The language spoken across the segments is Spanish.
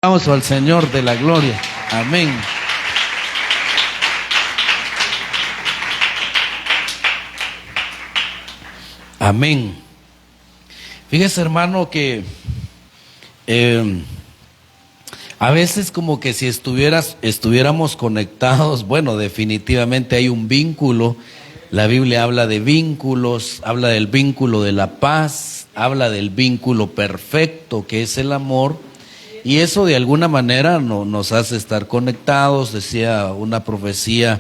Vamos al Señor de la gloria. Amén. Amén. Fíjese, hermano, que a veces como que si estuviéramos conectados, bueno, definitivamente hay un vínculo. La Biblia habla de vínculos, habla del vínculo de la paz, habla del vínculo perfecto que es el amor. Y eso de alguna manera nos hace estar conectados. Decía una profecía,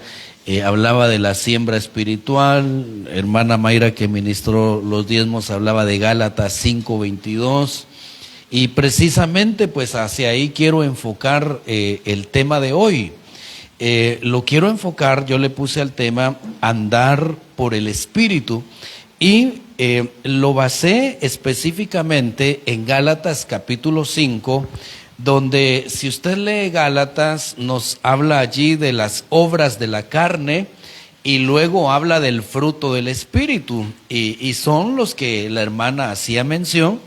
hablaba de la siembra espiritual. Hermana Mayra, que ministró los diezmos, hablaba de Gálatas 5:22. Y precisamente pues hacia ahí quiero enfocar el tema de hoy. Lo quiero enfocar, yo le puse al tema andar por el Espíritu. Y lo basé específicamente en Gálatas capítulo 5, donde si usted lee Gálatas, nos habla allí de las obras de la carne y luego habla del fruto del Espíritu, y son los que la hermana hacía mención.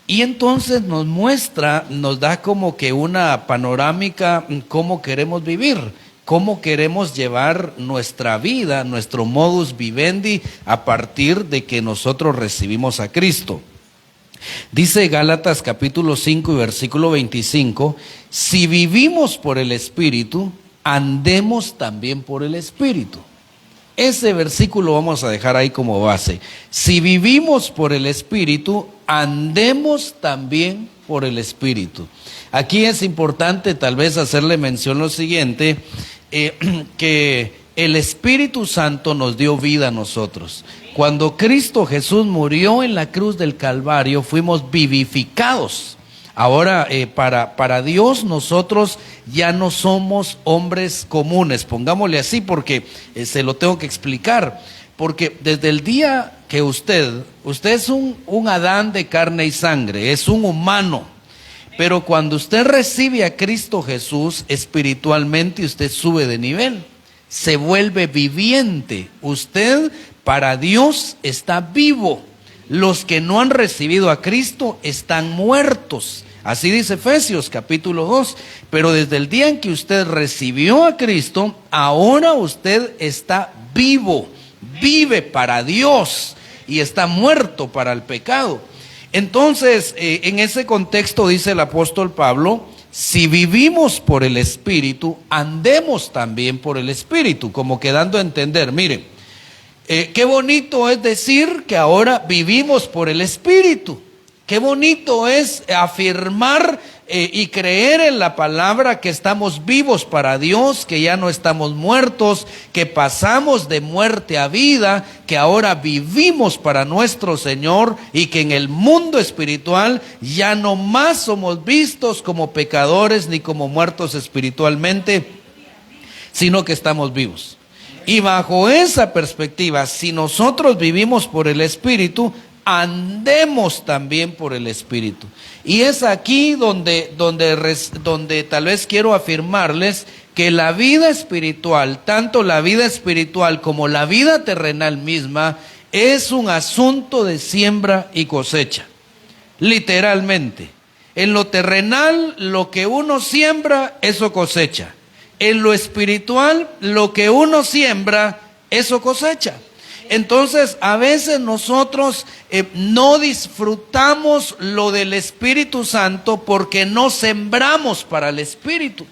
Y entonces nos muestra, nos da como que una panorámica, cómo queremos vivir, cómo queremos llevar nuestra vida, nuestro modus vivendi, a partir de que nosotros recibimos a Cristo. Dice Gálatas capítulo 5 y versículo 25, si vivimos por el Espíritu, andemos también por el Espíritu. Ese versículo vamos a dejar ahí como base. Si vivimos por el Espíritu, andemos también por el Espíritu. Aquí es importante tal vez hacerle mención lo siguiente, que el Espíritu Santo nos dio vida a nosotros. Cuando Cristo Jesús murió en la cruz del Calvario, fuimos vivificados. Ahora, para Dios, nosotros ya no somos hombres comunes, pongámosle así, porque se lo tengo que explicar. Porque desde el día que usted es un Adán de carne y sangre, es un humano. Pero cuando usted recibe a Cristo Jesús espiritualmente, usted sube de nivel, se vuelve viviente. Usted para Dios está vivo. Los que no han recibido a Cristo están muertos. Así dice Efesios capítulo 2. Pero desde el día en que usted recibió a Cristo, ahora usted está vivo, vive para Dios y está muerto para el pecado. Entonces, en ese contexto dice el apóstol Pablo, si vivimos por el Espíritu, andemos también por el Espíritu, como que dando a entender, mire, qué bonito es decir que ahora vivimos por el Espíritu. Qué bonito es afirmar y creer en la palabra que estamos vivos para Dios, que ya no estamos muertos, que pasamos de muerte a vida, que ahora vivimos para nuestro Señor y que en el mundo espiritual ya no más somos vistos como pecadores ni como muertos espiritualmente, sino que estamos vivos. Y bajo esa perspectiva, si nosotros vivimos por el Espíritu, andemos también por el Espíritu. Y es aquí donde tal vez quiero afirmarles que la vida espiritual, tanto la vida espiritual como la vida terrenal misma, es un asunto de siembra y cosecha. Literalmente. En lo terrenal, lo que uno siembra, eso cosecha. En lo espiritual, lo que uno siembra, eso cosecha. Entonces, a veces nosotros no disfrutamos lo del Espíritu Santo porque no sembramos para el Espíritu.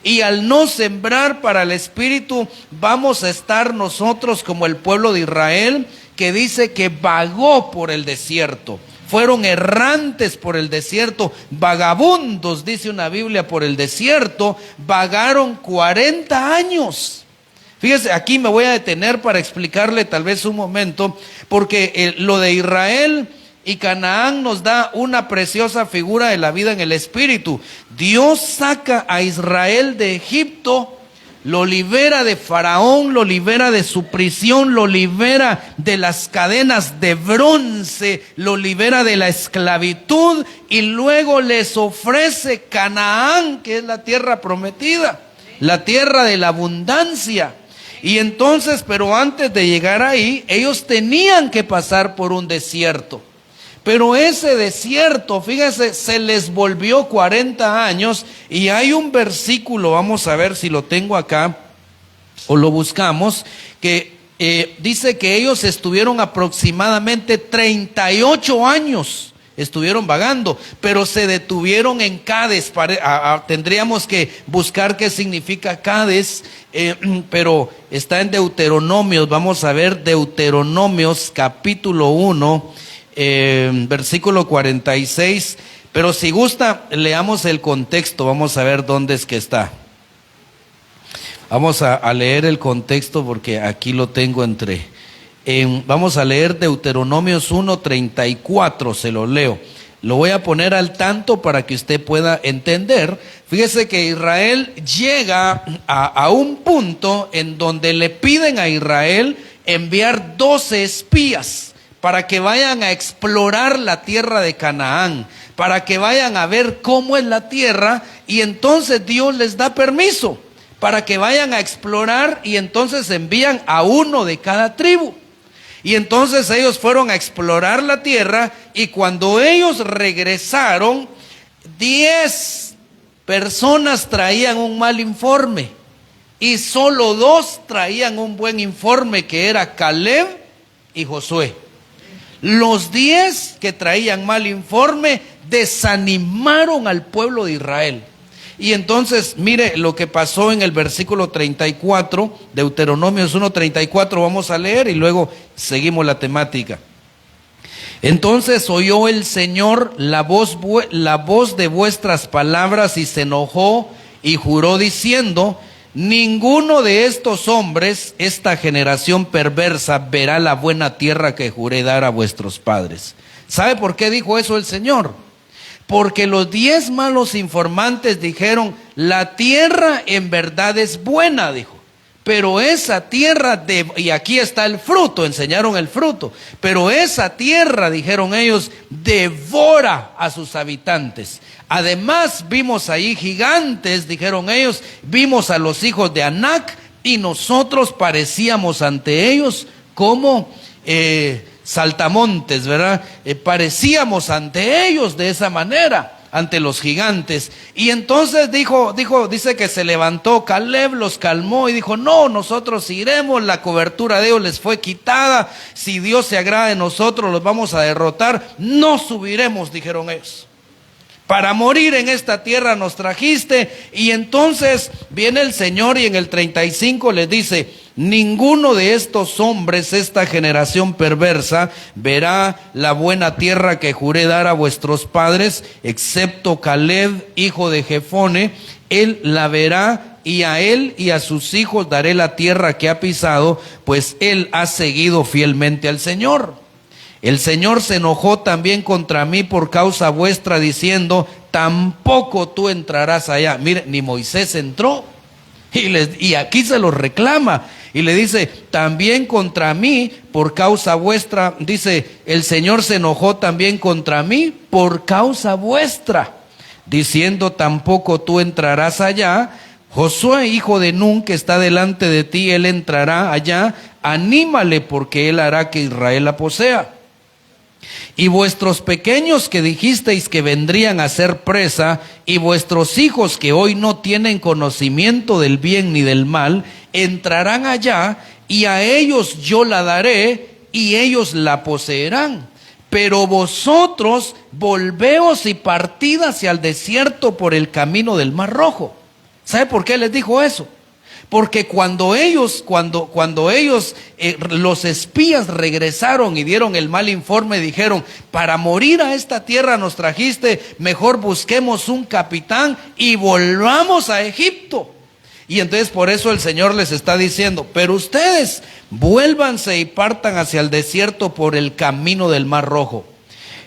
Y al no sembrar para el Espíritu, vamos a estar nosotros como el pueblo de Israel, que dice que vagó por el desierto. Fueron errantes por el desierto, vagabundos, dice una Biblia, por el desierto, vagaron 40 años. Fíjese, aquí me voy a detener para explicarle tal vez un momento, porque lo de Israel y Canaán nos da una preciosa figura de la vida en el Espíritu. Dios saca a Israel de Egipto, lo libera de Faraón, lo libera de su prisión, lo libera de las cadenas de bronce, lo libera de la esclavitud y luego les ofrece Canaán, que es la tierra prometida, la tierra de la abundancia. Y entonces, pero antes de llegar ahí, ellos tenían que pasar por un desierto. Pero ese desierto, fíjese, se les volvió 40 años y hay un versículo, vamos a ver si lo tengo acá o lo buscamos, que dice que ellos estuvieron aproximadamente 38 años. Estuvieron vagando, pero se detuvieron en Cades. Tendríamos que buscar qué significa Cades, pero está en Deuteronomios. Vamos a ver Deuteronomios capítulo 1, versículo 46. Pero si gusta, leamos el contexto. Vamos a ver dónde es que está. Vamos a leer el contexto porque aquí lo tengo vamos a leer Deuteronomios 1:34, se lo leo. Lo voy a poner al tanto para que usted pueda entender. Fíjese que Israel llega a un punto en donde le piden a Israel enviar 12 espías para que vayan a explorar la tierra de Canaán, para que vayan a ver cómo es la tierra, y entonces Dios les da permiso para que vayan a explorar, y entonces envían a uno de cada tribu. Y entonces ellos fueron a explorar la tierra, y cuando ellos regresaron, 10 personas traían un mal informe y solo 2 traían un buen informe, que era Caleb y Josué. Los 10 que traían mal informe desanimaron al pueblo de Israel. Y entonces, mire lo que pasó en el versículo 34, Deuteronomios 1:34, vamos a leer y luego seguimos la temática. Entonces oyó el Señor la voz de vuestras palabras y se enojó y juró diciendo: ninguno de estos hombres, esta generación perversa, verá la buena tierra que juré dar a vuestros padres. ¿Sabe por qué dijo eso el Señor? Porque los 10 malos informantes dijeron: la tierra en verdad es buena, dijo, pero esa tierra, y aquí está el fruto, enseñaron el fruto, pero esa tierra, dijeron ellos, devora a sus habitantes. Además vimos ahí gigantes, dijeron ellos, vimos a los hijos de Anac y nosotros parecíamos ante ellos como saltamontes, ¿verdad? Parecíamos ante ellos de esa manera, ante los gigantes. Y entonces dice que se levantó Caleb, los calmó y dijo: no, nosotros iremos, la cobertura de ellos les fue quitada, si Dios se agrada de nosotros los vamos a derrotar, no subiremos, dijeron ellos. Para morir en esta tierra nos trajiste. Y entonces viene el Señor y en el 35 les dice: ninguno de estos hombres, esta generación perversa, verá la buena tierra que juré dar a vuestros padres, excepto Caleb, hijo de Jefone. Él la verá, y a él y a sus hijos daré la tierra que ha pisado, pues él ha seguido fielmente al Señor. El Señor se enojó también contra mí por causa vuestra, diciendo: tampoco tú entrarás allá. Mire, ni Moisés entró. Y aquí se los reclama. Y le dice: también contra mí por causa vuestra. Dice, el Señor se enojó también contra mí por causa vuestra, diciendo: tampoco tú entrarás allá. Josué, hijo de Nun, que está delante de ti, él entrará allá. Anímale, porque él hará que Israel la posea. Y vuestros pequeños que dijisteis que vendrían a ser presa, y vuestros hijos que hoy no tienen conocimiento del bien ni del mal, entrarán allá, y a ellos yo la daré, y ellos la poseerán. Pero vosotros volveos y partid hacia el desierto por el camino del Mar Rojo. ¿Sabe por qué les dijo eso? Porque cuando ellos, los espías regresaron y dieron el mal informe, dijeron: para morir a esta tierra nos trajiste, mejor busquemos un capitán y volvamos a Egipto. Y entonces por eso el Señor les está diciendo: pero ustedes vuélvanse y partan hacia el desierto por el camino del Mar Rojo.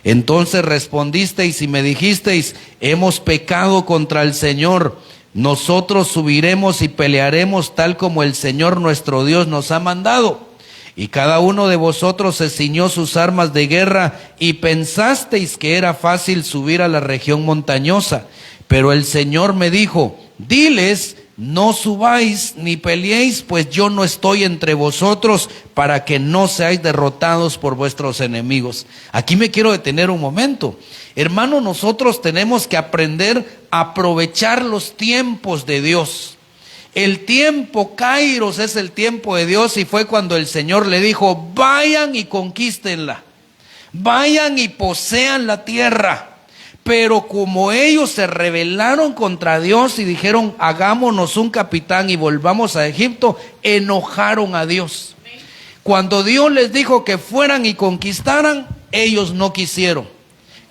Entonces respondisteis y me dijisteis: hemos pecado contra el Señor. Nosotros subiremos y pelearemos tal como el Señor nuestro Dios nos ha mandado. Y cada uno de vosotros se ciñó sus armas de guerra y pensasteis que era fácil subir a la región montañosa. Pero el Señor me dijo: diles, no subáis ni peleéis, pues yo no estoy entre vosotros, para que no seáis derrotados por vuestros enemigos. Aquí me quiero detener un momento. Hermano, nosotros tenemos que aprender a aprovechar los tiempos de Dios. El tiempo Kairos es el tiempo de Dios, y fue cuando el Señor le dijo: vayan y conquístenla, vayan y posean la tierra. Pero como ellos se rebelaron contra Dios y dijeron: hagámonos un capitán y volvamos a Egipto, enojaron a Dios. Cuando Dios les dijo que fueran y conquistaran, ellos no quisieron.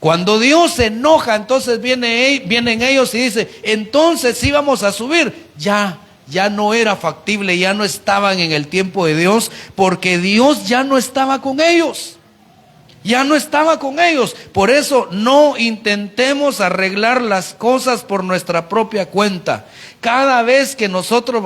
Cuando Dios se enoja, entonces vienen ellos y dicen: entonces sí vamos a subir. Ya no era factible, ya no estaban en el tiempo de Dios, porque Dios ya no estaba con ellos. Ya no estaba con ellos. Por eso no intentemos arreglar las cosas por nuestra propia cuenta. Cada vez que nosotros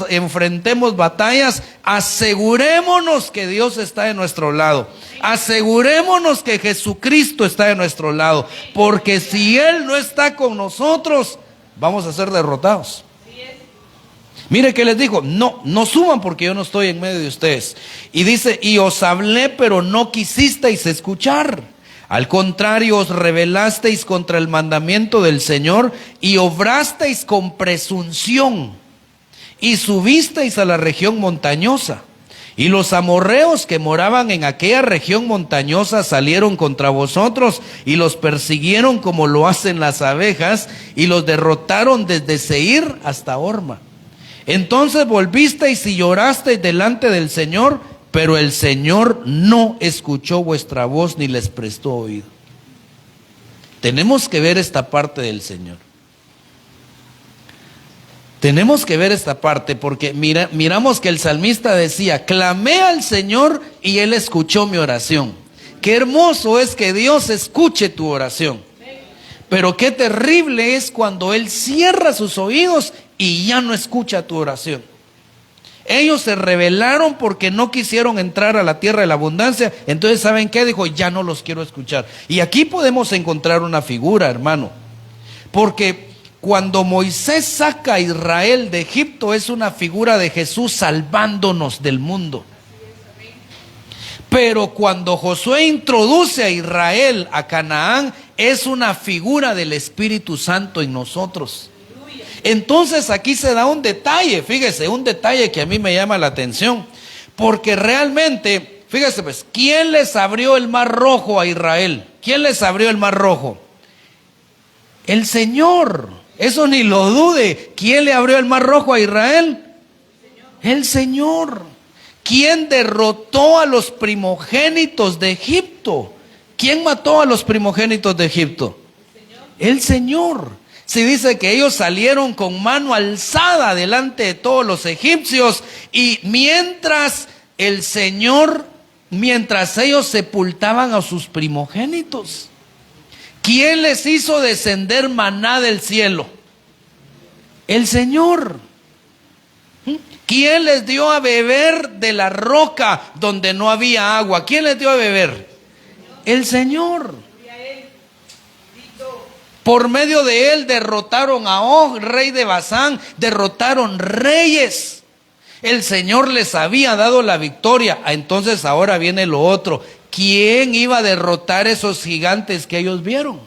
enfrentemos batallas, asegurémonos que Dios está de nuestro lado. Asegurémonos que Jesucristo está de nuestro lado. Porque si Él no está con nosotros, vamos a ser derrotados. Mire que les dijo: no suban, porque yo no estoy en medio de ustedes. Y dice: y os hablé, pero no quisisteis escuchar. Al contrario, os rebelasteis contra el mandamiento del Señor, y obrasteis con presunción, y subisteis a la región montañosa. Y los amorreos que moraban en aquella región montañosa salieron contra vosotros, y los persiguieron como lo hacen las abejas, y los derrotaron desde Seir hasta Horma. Entonces volvisteis y llorasteis delante del Señor, pero el Señor no escuchó vuestra voz ni les prestó oído. Tenemos que ver esta parte del Señor. Tenemos que ver esta parte, porque miramos que el salmista decía: clamé al Señor y Él escuchó mi oración. Qué hermoso es que Dios escuche tu oración. Pero qué terrible es cuando Él cierra sus oídos y ya no escucha tu oración. Ellos se rebelaron porque no quisieron entrar a la tierra de la abundancia. Entonces, ¿saben qué? Dijo: ya no los quiero escuchar. Y aquí podemos encontrar una figura, hermano. Porque cuando Moisés saca a Israel de Egipto, es una figura de Jesús salvándonos del mundo. Pero cuando Josué introduce a Israel a Canaán, es una figura del Espíritu Santo en nosotros. Entonces aquí se da un detalle, fíjese, un detalle que a mí me llama la atención. Porque realmente, fíjese pues, ¿quién les abrió el mar rojo a Israel? ¿Quién les abrió el mar rojo? El Señor. Eso ni lo dude. ¿Quién le abrió el mar rojo a Israel? El Señor. ¿Quién derrotó a los primogénitos de Egipto? ¿Quién mató a los primogénitos de Egipto? El Señor. Se dice que ellos salieron con mano alzada delante de todos los egipcios, y mientras ellos sepultaban a sus primogénitos. ¿Quién les hizo descender maná del cielo? El Señor. ¿Quién les dio a beber de la roca donde no había agua? ¿Quién les dio a beber? El Señor. Por medio de Él derrotaron a Og, rey de Basán, derrotaron reyes. El Señor les había dado la victoria. Entonces ahora viene lo otro. ¿Quién iba a derrotar esos gigantes que ellos vieron?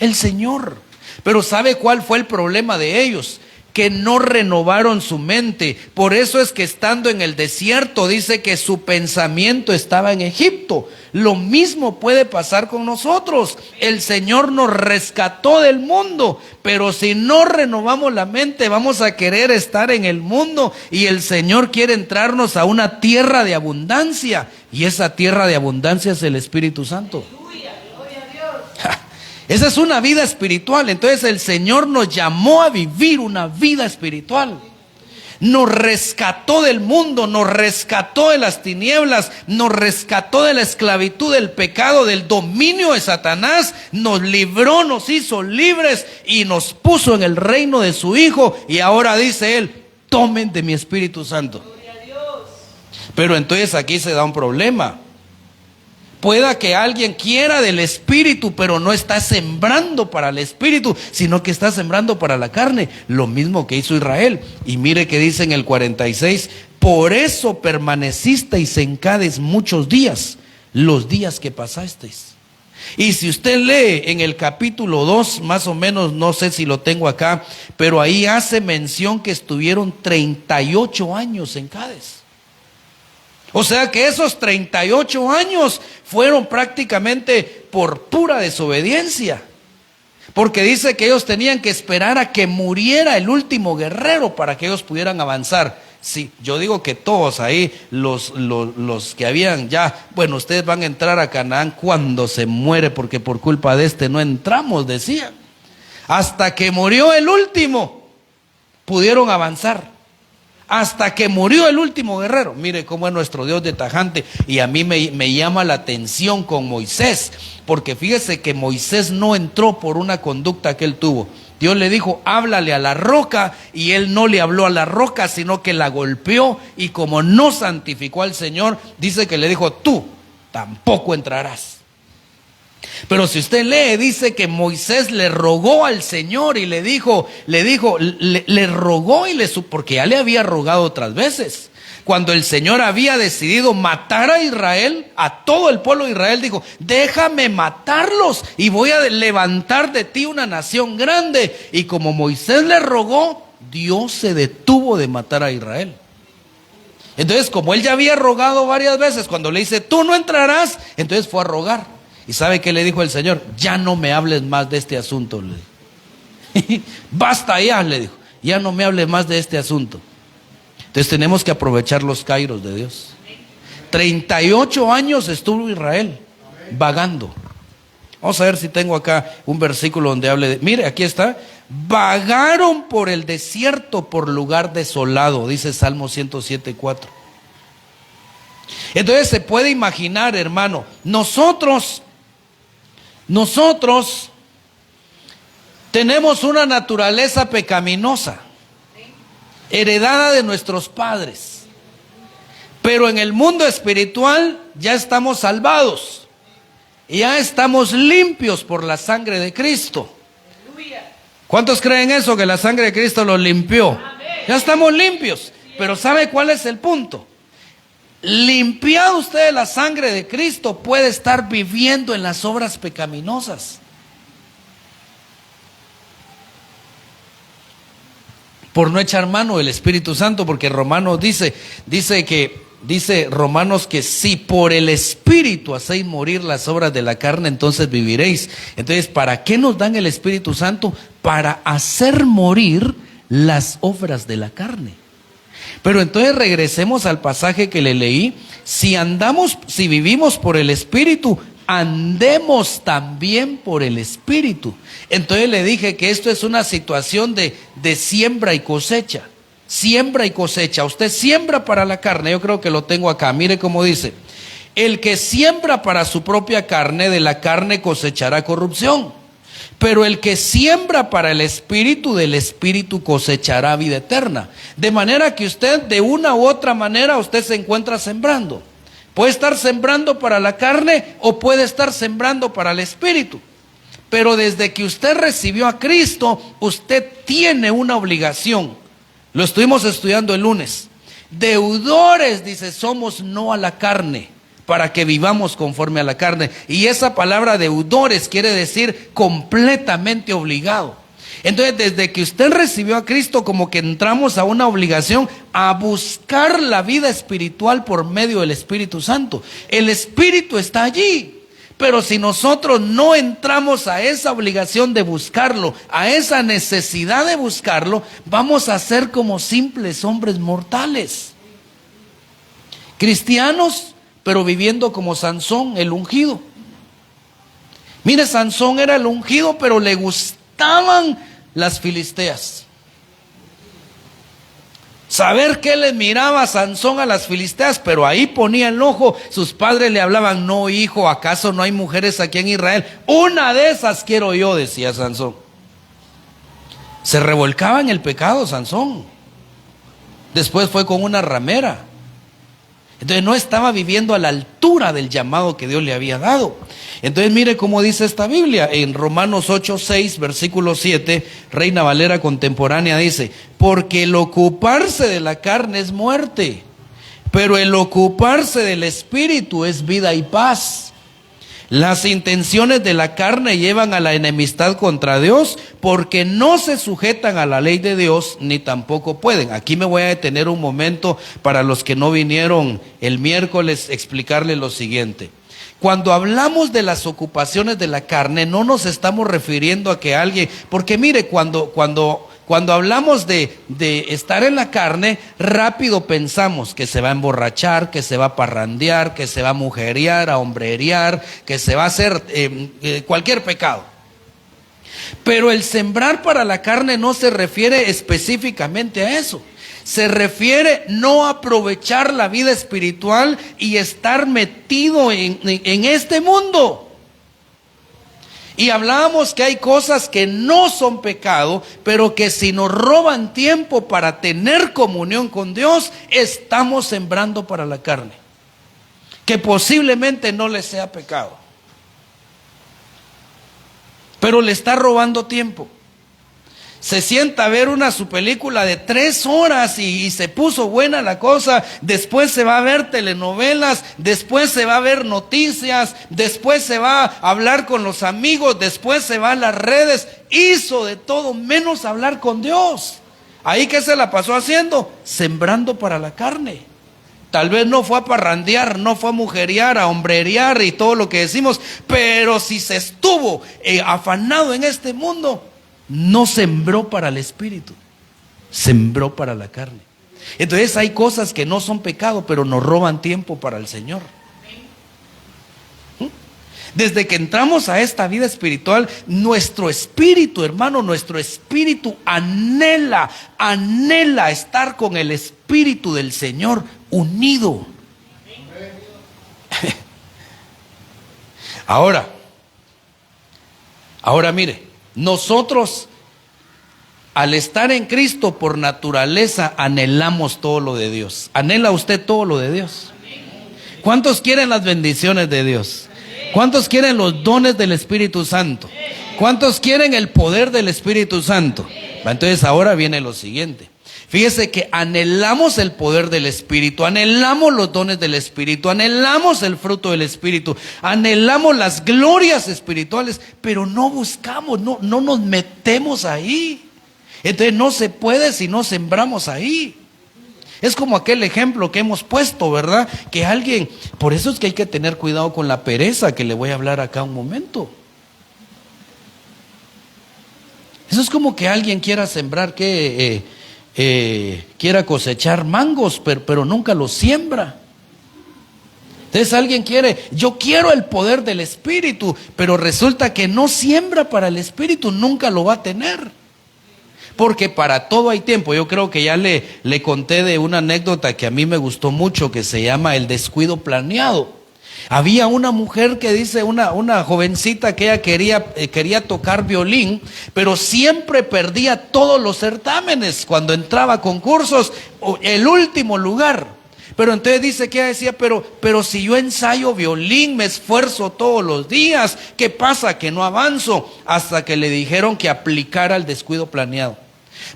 El Señor. Pero ¿sabe cuál fue el problema de ellos? Que no renovaron su mente. Por eso es que estando en el desierto dice que su pensamiento estaba en Egipto. Lo mismo puede pasar con nosotros. El Señor nos rescató del mundo, pero si no renovamos la mente, vamos a querer estar en el mundo, y el Señor quiere entrarnos a una tierra de abundancia, y esa tierra de abundancia es el Espíritu Santo. Esa es una vida espiritual. Entonces el Señor nos llamó a vivir una vida espiritual. Nos rescató del mundo, nos rescató de las tinieblas, nos rescató de la esclavitud, del pecado, del dominio de Satanás, nos libró, nos hizo libres y nos puso en el reino de su Hijo. Y ahora dice Él: tomen de mi Espíritu Santo. Pero entonces aquí se da un problema. Pueda que alguien quiera del Espíritu, pero no está sembrando para el Espíritu, sino que está sembrando para la carne. Lo mismo que hizo Israel. Y mire que dice en el 46, por eso permanecisteis en Cades muchos días, los días que pasasteis. Y si usted lee en el capítulo 2, más o menos, no sé si lo tengo acá, pero ahí hace mención que estuvieron 38 años en Cades. O sea que esos 38 años fueron prácticamente por pura desobediencia. Porque dice que ellos tenían que esperar a que muriera el último guerrero para que ellos pudieran avanzar. Sí, yo digo que todos ahí, los que habían ya, bueno, ustedes van a entrar a Canaán cuando se muere, porque por culpa de este no entramos, decían. Hasta que murió el último, pudieron avanzar. Hasta que murió el último guerrero. Mire cómo es nuestro Dios de tajante. Y a mí me llama la atención con Moisés, porque fíjese que Moisés no entró por una conducta que él tuvo. Dios le dijo, háblale a la roca, y él no le habló a la roca, sino que la golpeó, y como no santificó al Señor, dice que le dijo, tú tampoco entrarás. Pero si usted lee, dice que Moisés le rogó al Señor y le rogó porque ya le había rogado otras veces. Cuando el Señor había decidido matar a Israel, a todo el pueblo de Israel, dijo, déjame matarlos y voy a levantar de ti una nación grande. Y como Moisés le rogó, Dios se detuvo de matar a Israel. Entonces, como él ya había rogado varias veces, cuando le dice, tú no entrarás, entonces fue a rogar. ¿Y sabe qué le dijo el Señor? Ya no me hables más de este asunto, le dijo. Basta ya, le dijo. Ya no me hables más de este asunto. Entonces tenemos que aprovechar los kairos de Dios. 38 años estuvo Israel vagando. Vamos a ver si tengo acá un versículo donde hable de... Mire, aquí está. Vagaron por el desierto, por lugar desolado, dice Salmo 107:4. Entonces se puede imaginar, hermano, nosotros tenemos una naturaleza pecaminosa, heredada de nuestros padres, pero en el mundo espiritual ya estamos salvados, ya estamos limpios por la sangre de Cristo. ¿Cuántos creen eso, que la sangre de Cristo los limpió? Ya estamos limpios, pero ¿sabe cuál es el punto? Limpiado usted de la sangre de Cristo, puede estar viviendo en las obras pecaminosas. Por no echar mano del Espíritu Santo, porque Romanos dice Romanos que si por el Espíritu hacéis morir las obras de la carne, entonces viviréis. Entonces, ¿para qué nos dan el Espíritu Santo? Para hacer morir las obras de la carne. Pero entonces regresemos al pasaje que le leí. Si vivimos por el Espíritu, andemos también por el Espíritu. Entonces le dije que esto es una situación de siembra y cosecha. Siembra y cosecha. Usted siembra para la carne, yo creo que lo tengo acá. Mire cómo dice: el que siembra para su propia carne, de la carne cosechará corrupción. Pero el que siembra para el Espíritu, del Espíritu cosechará vida eterna. De manera que usted, de una u otra manera, usted se encuentra sembrando. Puede estar sembrando para la carne o puede estar sembrando para el Espíritu. Pero desde que usted recibió a Cristo, usted tiene una obligación. Lo estuvimos estudiando el lunes. Deudores, dice, somos no a la carne, para que vivamos conforme a la carne. Y esa palabra deudores quiere decir completamente obligado. Entonces, desde que usted recibió a Cristo, como que entramos a una obligación a buscar la vida espiritual por medio del Espíritu Santo. El Espíritu está allí, pero si nosotros no entramos a esa obligación de buscarlo, a esa necesidad de buscarlo, vamos a ser como simples hombres mortales, cristianos, pero viviendo como Sansón, el ungido. Mire, Sansón era el ungido, pero le gustaban las filisteas. Saber qué le miraba a Sansón a las filisteas, pero ahí ponía el ojo. Sus padres le hablaban: no, hijo, ¿acaso no hay mujeres aquí en Israel? Una de esas quiero yo, decía Sansón. Se revolcaba en el pecado Sansón. Después fue con una ramera. Entonces no estaba viviendo a la altura del llamado que Dios le había dado. Entonces mire cómo dice esta Biblia en Romanos 8:6, versículo 7, Reina Valera contemporánea dice: porque el ocuparse de la carne es muerte, pero el ocuparse del espíritu es vida y paz. Las intenciones de la carne llevan a la enemistad contra Dios, porque no se sujetan a la ley de Dios, ni tampoco pueden. Aquí me voy a detener un momento para los que no vinieron el miércoles, explicarles lo siguiente. Cuando hablamos de las ocupaciones de la carne, no nos estamos refiriendo a que alguien, porque mire, cuando hablamos de estar en la carne, rápido pensamos que se va a emborrachar, que se va a parrandear, que se va a mujerear, a hombrerear, que se va a hacer cualquier pecado. Pero el sembrar para la carne no se refiere específicamente a eso. Se refiere no aprovechar la vida espiritual y estar metido en este mundo. Y hablábamos que hay cosas que no son pecado, pero que si nos roban tiempo para tener comunión con Dios, estamos sembrando para la carne, que posiblemente no le sea pecado, pero le está robando tiempo. Se sienta a ver su película de 3 horas y se puso buena la cosa. Después se va a ver telenovelas, después se va a ver noticias, después se va a hablar con los amigos, después se va a las redes. Hizo de todo menos hablar con Dios. ¿Ahí qué se la pasó haciendo? Sembrando para la carne. Tal vez no fue a parrandear, no fue a mujerear, a hombrerear y todo lo que decimos, pero si se estuvo afanado en este mundo, no sembró para el espíritu, sembró para la carne. Entonces hay cosas que no son pecado, pero nos roban tiempo para el Señor. Desde que entramos a esta vida espiritual, nuestro espíritu, hermano, nuestro espíritu anhela estar con el espíritu del Señor unido. Ahora mire, nosotros al estar en Cristo por naturaleza anhelamos todo lo de Dios. ¿Anhela usted todo lo de Dios? ¿Cuántos quieren las bendiciones de Dios? ¿Cuántos quieren los dones del Espíritu Santo? ¿Cuántos quieren el poder del Espíritu Santo? Entonces ahora viene lo siguiente. Fíjese que anhelamos el poder del Espíritu, anhelamos los dones del Espíritu, anhelamos el fruto del Espíritu, anhelamos las glorias espirituales, pero no buscamos, no nos metemos ahí. Entonces no se puede si no sembramos ahí. Es como aquel ejemplo que hemos puesto, ¿verdad? Que alguien, por eso es que hay que tener cuidado con la pereza, que le voy a hablar acá un momento. Eso es como que alguien quiera sembrar, quiera cosechar mangos, pero nunca los siembra. Entonces alguien yo quiero el poder del Espíritu, pero resulta que no siembra para el Espíritu, nunca lo va a tener. Porque para todo hay tiempo. Yo creo que ya le conté de una anécdota que a mí me gustó mucho, que se llama el descuido planeado. Había una mujer que dice, una jovencita que ella quería tocar violín, pero siempre perdía todos los certámenes. Cuando entraba a concursos, el último lugar. Pero entonces dice que ella decía, pero si yo ensayo violín, me esfuerzo todos los días, ¿qué pasa? Que no avanzo. Hasta que le dijeron que aplicara el descuido planeado.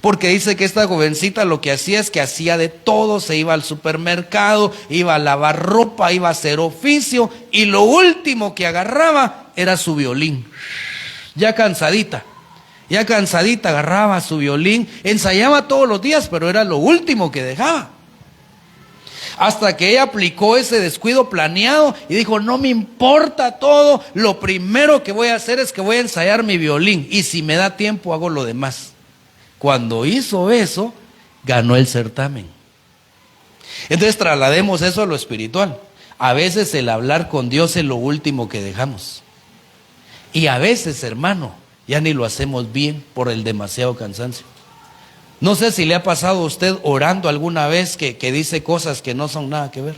Porque dice que esta jovencita lo que hacía es que hacía de todo, se iba al supermercado, iba a lavar ropa, iba a hacer oficio, y lo último que agarraba era su violín. Ya cansadita agarraba su violín, ensayaba todos los días, pero era lo último que dejaba. Hasta que ella aplicó ese descuido planeado y dijo, no me importa todo, lo primero que voy a hacer es que voy a ensayar mi violín, y si me da tiempo hago lo demás. Cuando hizo eso, ganó el certamen. Entonces traslademos eso a lo espiritual. A veces el hablar con Dios es lo último que dejamos. Y a veces, hermano, ya ni lo hacemos bien por el demasiado cansancio. No sé si le ha pasado a usted orando alguna vez que dice cosas que no son nada que ver.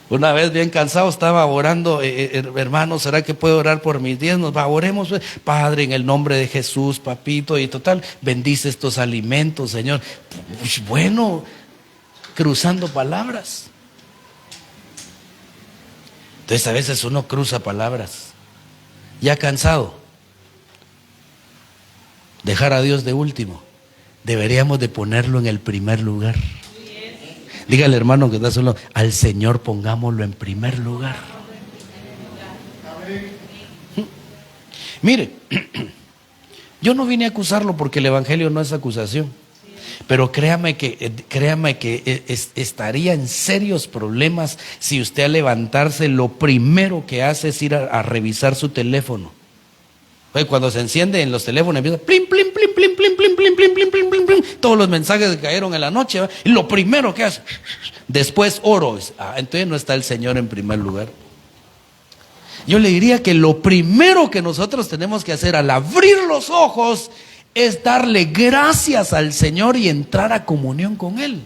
Una vez bien cansado estaba orando, hermano, ¿será que puedo orar por mis diezmos? Va, oremos, pues. Padre, en el nombre de Jesús, papito, y total, bendice estos alimentos, Señor. Pues bueno, cruzando palabras. Entonces a veces uno cruza palabras, ya cansado, dejar a Dios de último. Deberíamos de ponerlo en el primer lugar. Dígale, hermano, que está solo, al Señor pongámoslo en primer lugar. Mire, yo no vine a acusarlo porque el evangelio no es acusación, pero créame que estaría en serios problemas si usted al levantarse lo primero que hace es ir a revisar su teléfono. Cuando se enciende en los teléfonos empieza plim, plim, plim, plim, plim, plim, plim, plim, plim, plim, plim, plim, todos los mensajes que cayeron en la noche, ¿verdad? Y lo primero que hace, después oro. Entonces no está el Señor en primer lugar. Yo le diría que lo primero que nosotros tenemos que hacer al abrir los ojos es darle gracias al Señor y entrar a comunión con Él.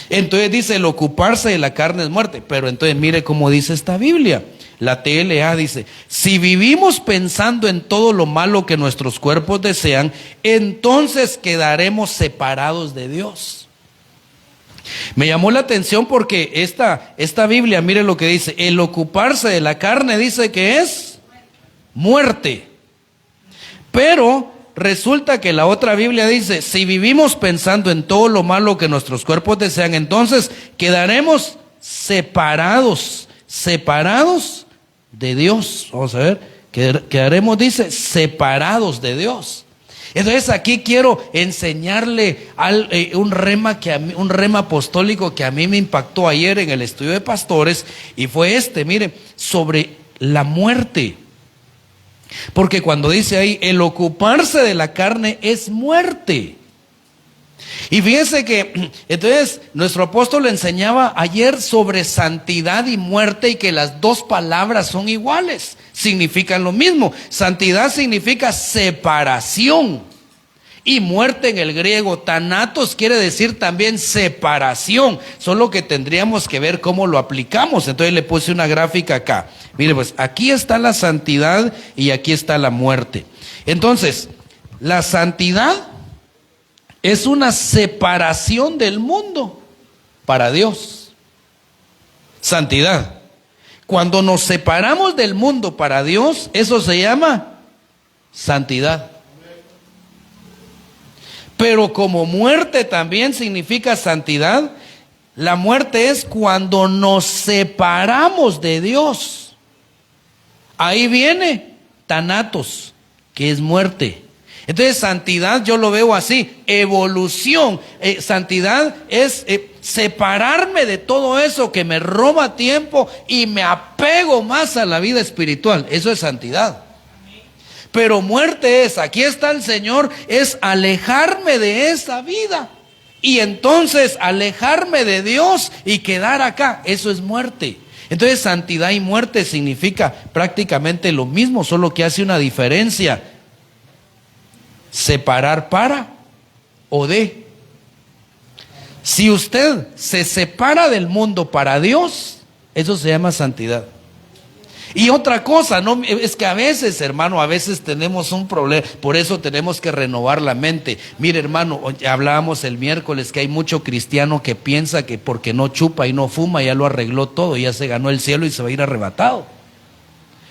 Entonces dice, el ocuparse de la carne es muerte. Pero entonces mire cómo dice esta Biblia. La TLA dice, si vivimos pensando en todo lo malo que nuestros cuerpos desean, entonces quedaremos separados de Dios. Me llamó la atención porque esta Biblia, mire lo que dice, el ocuparse de la carne dice que es muerte. Pero resulta que la otra Biblia dice, si vivimos pensando en todo lo malo que nuestros cuerpos desean, entonces quedaremos separados de Dios. Vamos a ver, quedaremos, dice, separados de Dios. Entonces aquí quiero enseñarle un rema apostólico que a mí me impactó ayer en el estudio de pastores, y fue mire, sobre la muerte. Porque cuando dice ahí, el ocuparse de la carne es muerte. Y fíjense que entonces nuestro apóstol enseñaba ayer sobre santidad y muerte, y que las dos palabras son iguales, significan lo mismo. Santidad significa separación, y muerte en el griego, thanatos, quiere decir también separación, solo que tendríamos que ver cómo lo aplicamos. Entonces le puse una gráfica acá. Mire, pues aquí está la santidad y aquí está la muerte. Entonces, la santidad es una separación del mundo para Dios. Santidad. Cuando nos separamos del mundo para Dios, eso se llama santidad. Pero como muerte también significa santidad, la muerte es cuando nos separamos de Dios. Ahí viene thanatos, que es muerte. Entonces santidad yo lo veo así, evolución. Santidad es separarme de todo eso que me roba tiempo y me apego más a la vida espiritual. Eso es santidad. Pero muerte es, aquí está el Señor, es alejarme de esa vida. Y entonces alejarme de Dios y quedar acá, eso es muerte. Entonces santidad y muerte significa prácticamente lo mismo, solo que hace una diferencia. Separar para o de. Si usted se separa del mundo para Dios, eso se llama santidad. Y otra cosa, no, es que a veces, hermano, a veces tenemos un problema, por eso tenemos que renovar la mente. Mire, hermano, hablábamos el miércoles que hay mucho cristiano que piensa que porque no chupa y no fuma ya lo arregló todo, ya se ganó el cielo y se va a ir arrebatado.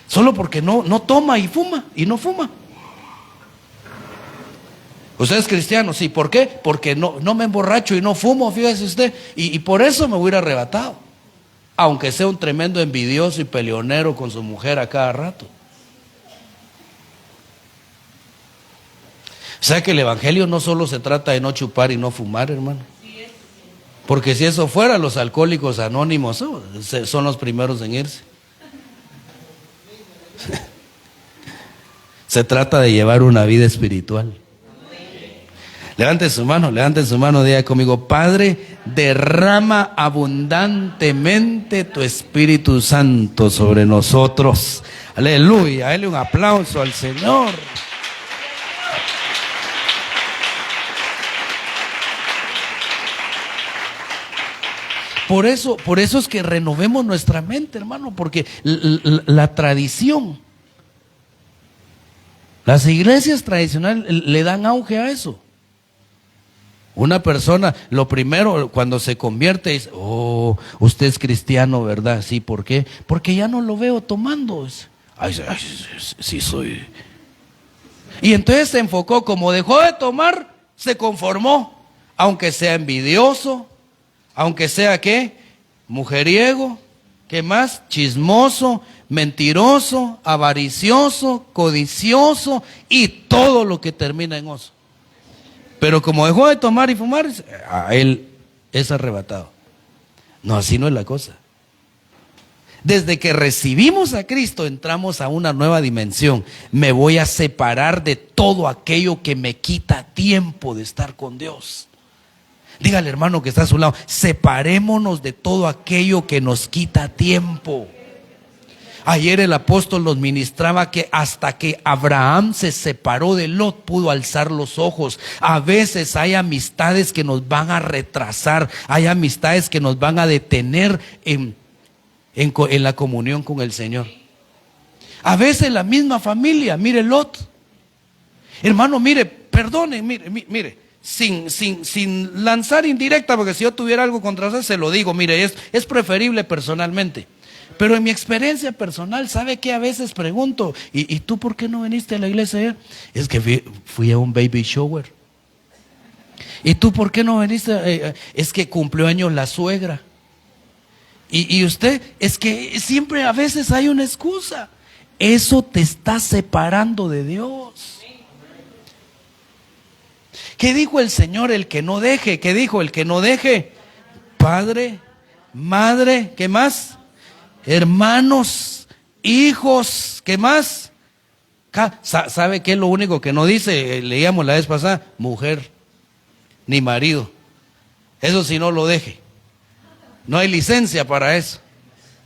Solo porque no toma y fuma y no fuma. ¿Usted es cristiano? Sí, ¿por qué? Porque no me emborracho y no fumo, fíjese usted, y por eso me voy a ir arrebatado. Aunque sea un tremendo envidioso y peleonero con su mujer a cada rato. O sea que el evangelio no solo se trata de no chupar y no fumar, hermano. Porque si eso fuera, los alcohólicos anónimos son los primeros en irse. Se trata de llevar una vida espiritual. Levanten su mano, diga conmigo: Padre, derrama abundantemente tu Espíritu Santo sobre nosotros. Aleluya, dale un aplauso al Señor. Por eso es que renovemos nuestra mente, hermano, porque la tradición, las iglesias tradicionales le dan auge a eso. Una persona, lo primero, cuando se convierte, es, oh, usted es cristiano, ¿verdad? Sí, ¿por qué? Porque ya no lo veo tomando. Ay, sí soy. Y entonces se enfocó, como dejó de tomar, se conformó, aunque sea envidioso, aunque sea, ¿qué? Mujeriego, ¿qué más? Chismoso, mentiroso, avaricioso, codicioso y todo lo que termina en oso. Pero como dejó de tomar y fumar, a él es arrebatado. No, así no es la cosa. Desde que recibimos a Cristo entramos a una nueva dimensión. Me voy a separar de todo aquello que me quita tiempo de estar con Dios. Dígale, hermano que está a su lado, separémonos de todo aquello que nos quita tiempo. Ayer el apóstol nos ministraba que hasta que Abraham se separó de Lot pudo alzar los ojos. A veces hay amistades que nos van a retrasar, hay amistades que nos van a detener en la comunión con el Señor. A veces la misma familia, mire Lot. Hermano, mire, perdone, mire, sin lanzar indirecta, porque si yo tuviera algo contra usted se lo digo, mire, es preferible personalmente. Pero en mi experiencia personal, ¿sabe qué? A veces pregunto, ¿y tú por qué no viniste a la iglesia ayer? Es que fui a un baby shower. ¿Y tú por qué no viniste? Es que cumplió años la suegra. Y usted, es que siempre a veces hay una excusa. Eso te está separando de Dios. ¿Qué dijo el Señor? El que no deje. ¿Qué dijo? El que no deje. Padre, madre, ¿qué más? Hermanos, hijos, ¿qué más? ¿Sabe qué es lo único que no dice? Leíamos la vez pasada, mujer, ni marido. Eso si no lo deje. No hay licencia para eso.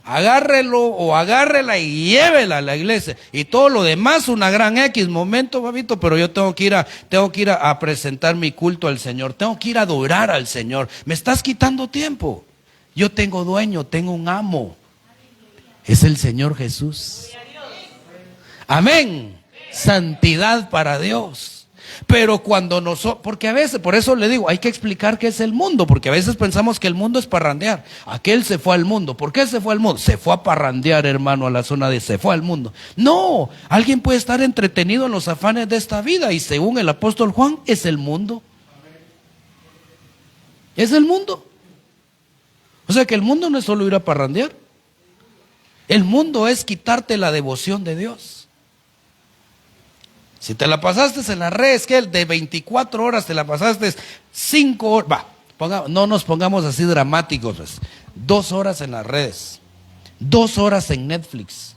Agárrelo o agárrela y llévela a la iglesia. Y todo lo demás, una gran X momento, papito, pero yo tengo que ir a presentar mi culto al Señor. Tengo que ir a adorar al Señor. Me estás quitando tiempo. Yo tengo dueño, tengo un amo. Es el Señor Jesús. Amén. Santidad para Dios. Pero cuando nosotros, porque a veces, por eso le digo, hay que explicar qué es el mundo, porque a veces pensamos que el mundo es parrandear. Aquel se fue al mundo. ¿Por qué se fue al mundo? Se fue a parrandear, hermano, a la zona de se fue al mundo. No, alguien puede estar entretenido en los afanes de esta vida y según el apóstol Juan, es el mundo. Es el mundo. O sea que el mundo no es solo ir a parrandear. El mundo es quitarte la devoción de Dios. Si te la pasaste en las redes, que de 24 horas te la pasaste 5 horas, no nos pongamos así dramáticos, pues. 2 horas en las redes, 2 horas en Netflix,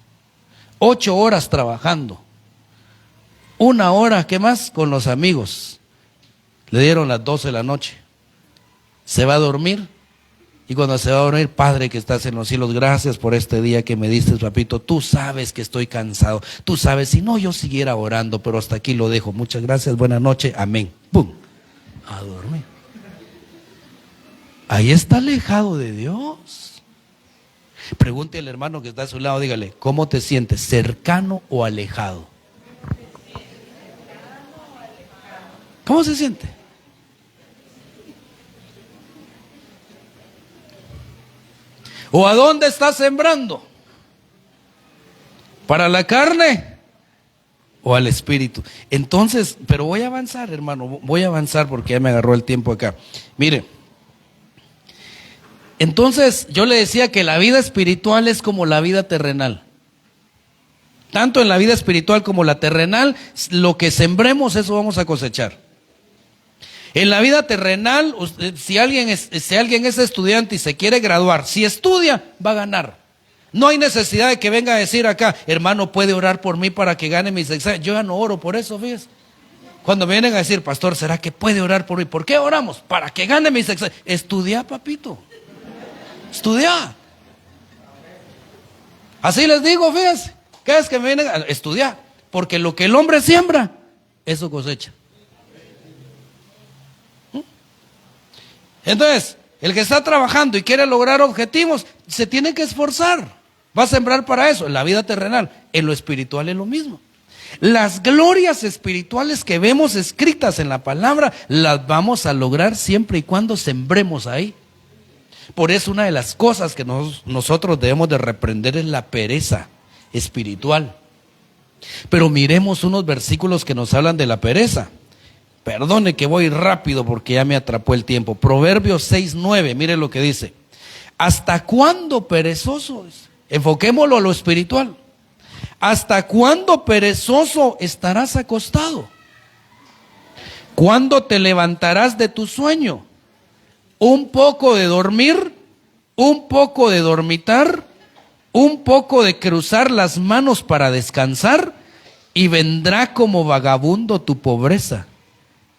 8 horas trabajando, 1 hora, ¿qué más? Con los amigos. Le dieron las 12 de la noche. Se va a dormir. Y cuando se va a dormir, Padre que estás en los cielos, gracias por este día que me diste, papito. Tú sabes que estoy cansado. Tú sabes, si no yo siguiera orando, pero hasta aquí lo dejo. Muchas gracias, buena noche, amén. ¡Pum! A dormir. Ahí está alejado de Dios. Pregunte al hermano que está a su lado, dígale, ¿cómo te sientes? ¿Cercano o alejado? ¿Cómo se siente? ¿O a dónde estás sembrando? ¿Para la carne o al espíritu? Entonces, pero voy a avanzar, hermano, voy a avanzar porque ya me agarró el tiempo acá. Mire, entonces yo le decía que la vida espiritual es como la vida terrenal. Tanto en la vida espiritual como la terrenal, lo que sembremos, eso vamos a cosechar. En la vida terrenal, si alguien es estudiante y se quiere graduar, si estudia, va a ganar. No hay necesidad de que venga a decir acá, hermano, puede orar por mí para que gane mis exámenes. Yo ya no oro por eso, fíjese. Cuando me vienen a decir, pastor, ¿será que puede orar por mí? ¿Por qué oramos? Para que gane mis exámenes. Estudia, papito. Estudia. Así les digo, fíjese. Cada vez que me vienen a estudiar, porque lo que el hombre siembra, eso cosecha. Entonces, El que está trabajando y quiere lograr objetivos, se tiene que esforzar. Va a sembrar para eso, en la vida terrenal. En lo espiritual es lo mismo. Las glorias espirituales que vemos escritas en la palabra, las vamos a lograr siempre y cuando sembremos ahí. Por eso una de las cosas que nosotros debemos de reprender es la pereza espiritual. Pero miremos unos versículos que nos hablan de la pereza. Perdone que voy rápido porque ya me atrapó el tiempo. Proverbios 6:9, mire lo que dice. ¿Hasta cuándo, perezoso? Enfoquémoslo a lo espiritual. ¿Hasta cuándo, perezoso, estarás acostado? ¿Cuándo te levantarás de tu sueño? Un poco de dormir, un poco de dormitar, un poco de cruzar las manos para descansar, y vendrá como vagabundo tu pobreza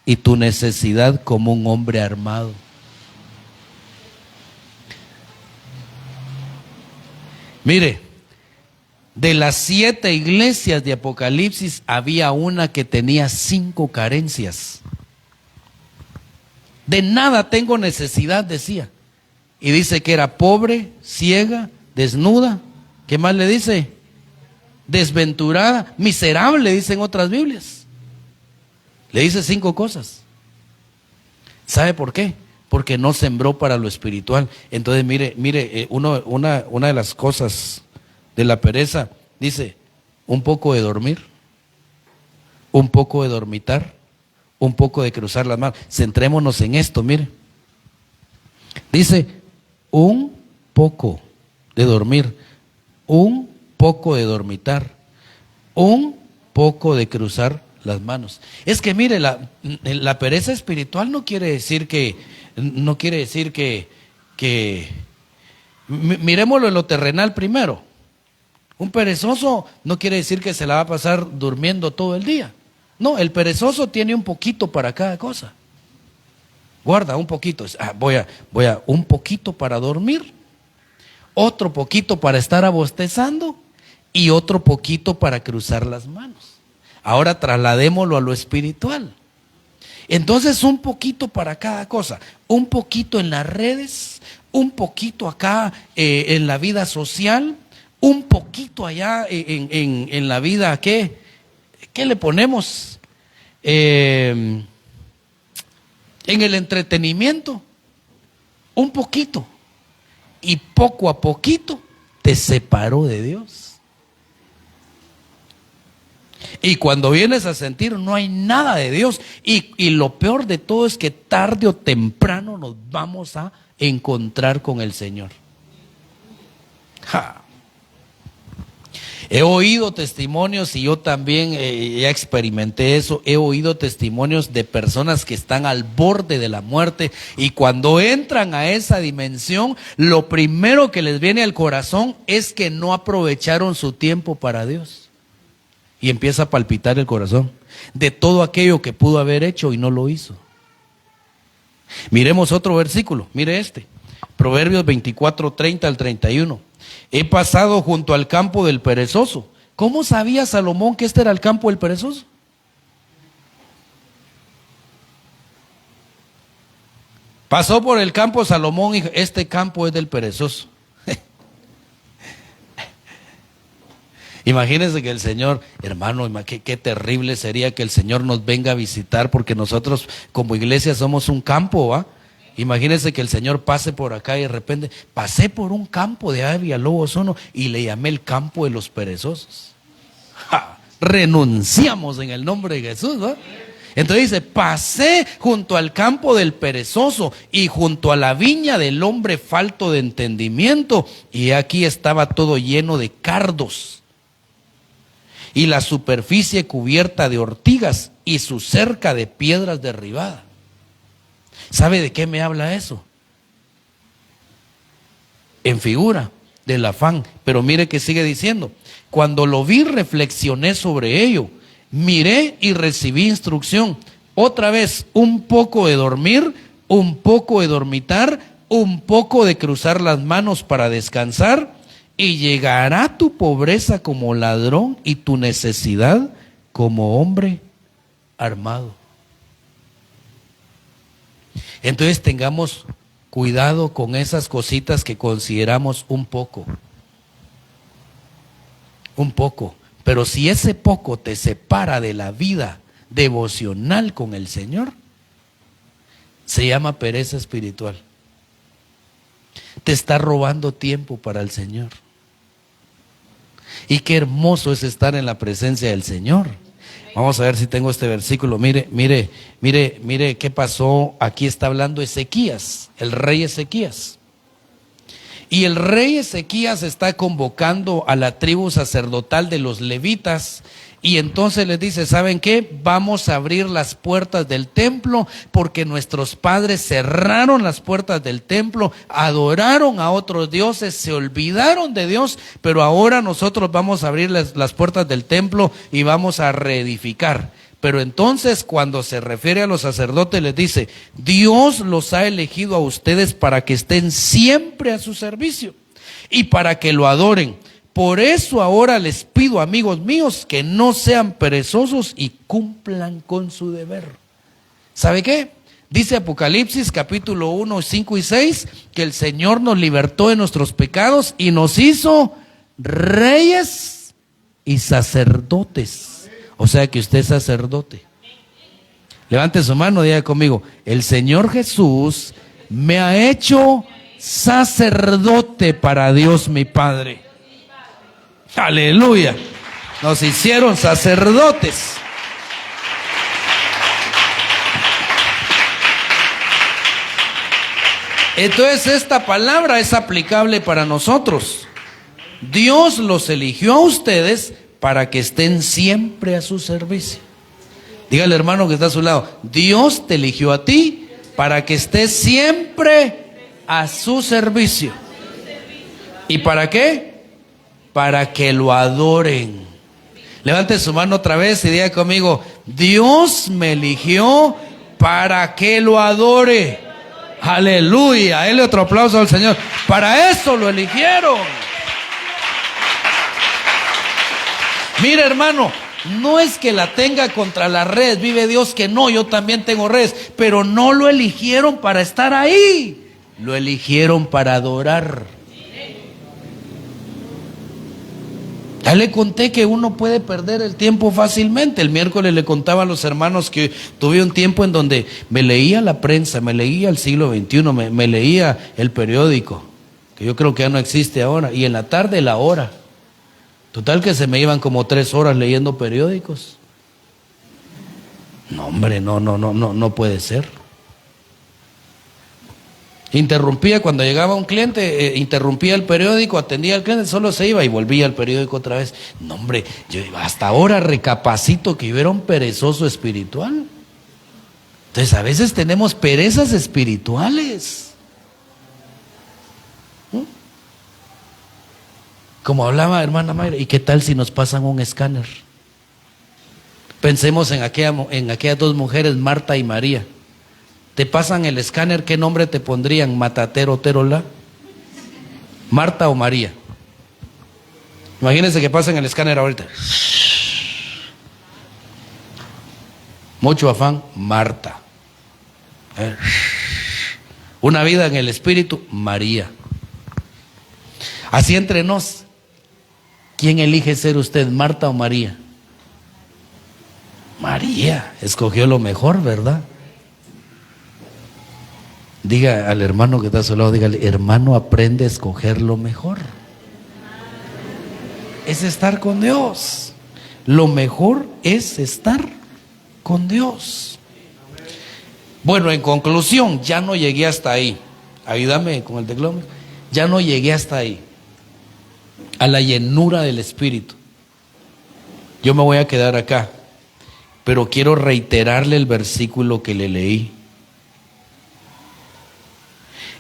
y tu necesidad como un hombre armado. Mire, de las 7 iglesias de Apocalipsis había una que tenía 5 carencias. De nada tengo necesidad, decía. Y dice que era pobre, ciega, desnuda. ¿Qué más le dice? Desventurada, miserable, dicen otras Biblias. Le dice 5 cosas. ¿Sabe por qué? Porque no sembró para lo espiritual. Entonces mire, una de las cosas de la pereza, dice, un poco de dormir, un poco de dormitar, un poco de cruzar las manos. Centrémonos en esto, mire. Dice, un poco de dormir, un poco de dormitar, un poco de cruzar las manos. Es que mire, la pereza espiritual no quiere decir que miremoslo en lo terrenal primero. Un perezoso no quiere decir que se la va a pasar durmiendo todo el día. No, el perezoso tiene un poquito para cada cosa. Guarda un poquito, voy a un poquito para dormir, otro poquito para estar abostezando y otro poquito para cruzar las manos. Ahora trasladémoslo a lo espiritual. Entonces un poquito para cada cosa, un poquito en las redes, un poquito acá en la vida social, un poquito allá en la vida, ¿qué le ponemos? En el entretenimiento, un poquito. Y poco a poquito te separó de Dios. Y cuando vienes a sentir no hay nada de Dios. Y lo peor de todo es que tarde o temprano nos vamos a encontrar con el Señor. ¡Ja! He oído testimonios, y yo también ya experimenté eso, he oído testimonios de personas que están al borde de la muerte, y cuando entran a esa dimensión, lo primero que les viene al corazón es que no aprovecharon su tiempo para Dios. Y empieza a palpitar el corazón de todo aquello que pudo haber hecho y no lo hizo. Miremos otro versículo, mire este, Proverbios 24:30 al 31. He pasado junto al campo del perezoso. ¿Cómo sabía Salomón que este era el campo del perezoso? Pasó por el campo Salomón y dijo, este campo es del perezoso. Imagínense que el Señor, hermano, qué terrible sería que el Señor nos venga a visitar, porque nosotros como iglesia somos un campo, ¿va? Imagínense que el Señor pase por acá y de repente, pasé por un campo de Villalobos 1 y le llamé el campo de los perezosos. ¡Ja! Renunciamos en el nombre de Jesús, ¿no? Entonces dice, pasé junto al campo del perezoso y junto a la viña del hombre falto de entendimiento, y aquí estaba todo lleno de cardos y la superficie cubierta de ortigas y su cerca de piedras derribadas. ¿Sabe de qué me habla eso? En figura del afán. Pero mire que sigue diciendo, cuando lo vi reflexioné sobre ello, miré y recibí instrucción. Otra vez, un poco de dormir, un poco de dormitar, un poco de cruzar las manos para descansar, y llegará tu pobreza como ladrón y tu necesidad como hombre armado. Entonces tengamos Cuidado con esas cositas que consideramos un poco. Un poco. Pero si ese poco te separa de la vida devocional con el Señor, se llama pereza espiritual. Te está robando tiempo para el Señor. Y qué hermoso es estar en la presencia del Señor. Vamos a ver si tengo este versículo. Mire qué pasó. Aquí está hablando Ezequías, el rey Ezequías. Y el rey Ezequías está convocando a la tribu sacerdotal de los levitas. Y entonces les dice, ¿saben qué? Vamos a abrir las puertas del templo, porque nuestros padres cerraron las puertas del templo, adoraron a otros dioses, se olvidaron de Dios, pero ahora nosotros vamos a abrir las puertas del templo y vamos a reedificar. Pero entonces, cuando se refiere a los sacerdotes, les dice, Dios los ha elegido a ustedes para que estén siempre a su servicio y para que lo adoren. Por eso ahora les pido, amigos míos, que no sean perezosos y cumplan con su deber. ¿Sabe qué? Dice Apocalipsis capítulo 1, 5 y 6, que el Señor nos libertó de nuestros pecados y nos hizo reyes y sacerdotes. O sea que usted es sacerdote. Levante su mano, diga conmigo, el Señor Jesús me ha hecho sacerdote para Dios mi Padre. Aleluya. Nos hicieron sacerdotes. Entonces esta palabra es aplicable para nosotros. Dios los eligió a ustedes para que estén siempre a su servicio. Dígale, hermano que está a su lado, Dios te eligió a ti para que estés siempre a su servicio. ¿Y para qué? Para que lo adoren. Levante su mano otra vez y diga conmigo, Dios me eligió para que lo adore. Aleluya. Dele otro aplauso al Señor. Para eso lo eligieron. Mira, hermano, no es que la tenga contra las redes, vive Dios que no, yo también tengo redes, pero no lo eligieron para estar ahí, lo eligieron para adorar. Ya le conté que uno puede perder el tiempo fácilmente. El miércoles le contaba a los hermanos que tuve un tiempo en donde me leía la prensa, me leía el siglo XXI, me leía el periódico, que yo creo que ya no existe ahora, y en la tarde la hora. Total que se me iban como 3 horas leyendo periódicos. No, hombre, no puede ser. Interrumpía cuando llegaba un cliente, interrumpía el periódico, atendía al cliente, solo se iba y volvía al periódico otra vez. No, hombre, yo hasta ahora recapacito que yo era un perezoso espiritual. Entonces a veces tenemos perezas espirituales. Como hablaba hermana Mayra, ¿y qué tal si nos pasan un escáner? Pensemos en aquellas 2 mujeres, Marta y María. Te pasan el escáner, ¿qué nombre te pondrían? Matatero, terola. Marta o María. Imagínense que pasan el escáner ahorita. Mucho afán, Marta. Una vida en el espíritu, María. Así entre nos, ¿quién elige ser usted, Marta o María? María, escogió lo mejor, ¿verdad? Diga al hermano que está a su lado, dígale, hermano, aprende a escoger lo mejor. Es estar con Dios. Lo mejor es estar con Dios. Bueno, en conclusión, ya no llegué hasta ahí. Ayúdame con el teclado. Ya no llegué hasta ahí, a la llenura del Espíritu. Yo me voy a quedar acá, pero quiero reiterarle el versículo que le leí.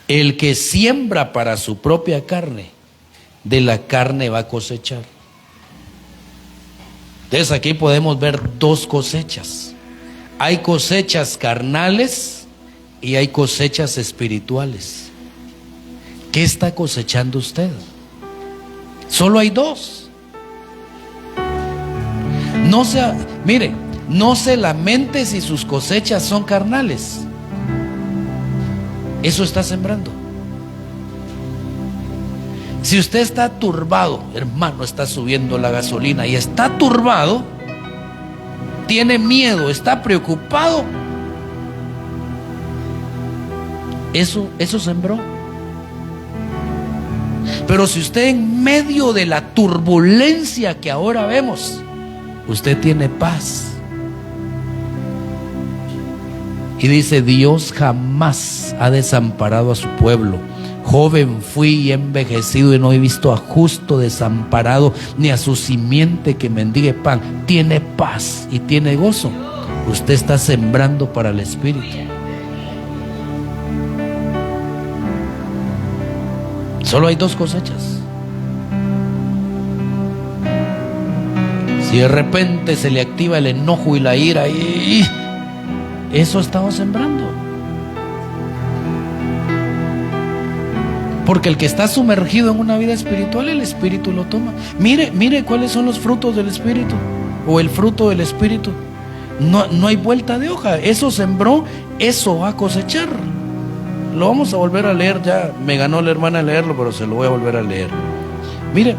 El que siembra para su propia carne, de la carne va a cosechar. Entonces aquí podemos ver 2 cosechas. Hay cosechas carnales y hay cosechas espirituales. ¿Qué está cosechando usted? Solo hay 2. Mire, no se lamente si sus cosechas son carnales. Eso está sembrando. Si usted está turbado, hermano, está subiendo la gasolina y está turbado, tiene miedo, está preocupado, eso sembró. Pero si usted en medio de la turbulencia que ahora vemos, usted tiene paz y dice: Dios jamás ha desamparado a su pueblo. Joven fui y he envejecido y no he visto a justo desamparado, ni a su simiente que mendigue pan. Tiene paz y tiene gozo. Usted está sembrando para el Espíritu. Solo hay dos cosechas. Si de repente se le activa el enojo y la ira, y eso estamos sembrando. Porque el que está sumergido en una vida espiritual, el Espíritu lo toma. Mire cuáles son los frutos del Espíritu, o el fruto del Espíritu. No hay vuelta de hoja. Eso sembró, eso va a cosechar. Lo vamos a volver a leer. Ya me ganó la hermana a leerlo, pero se lo voy a volver a leer. Mire,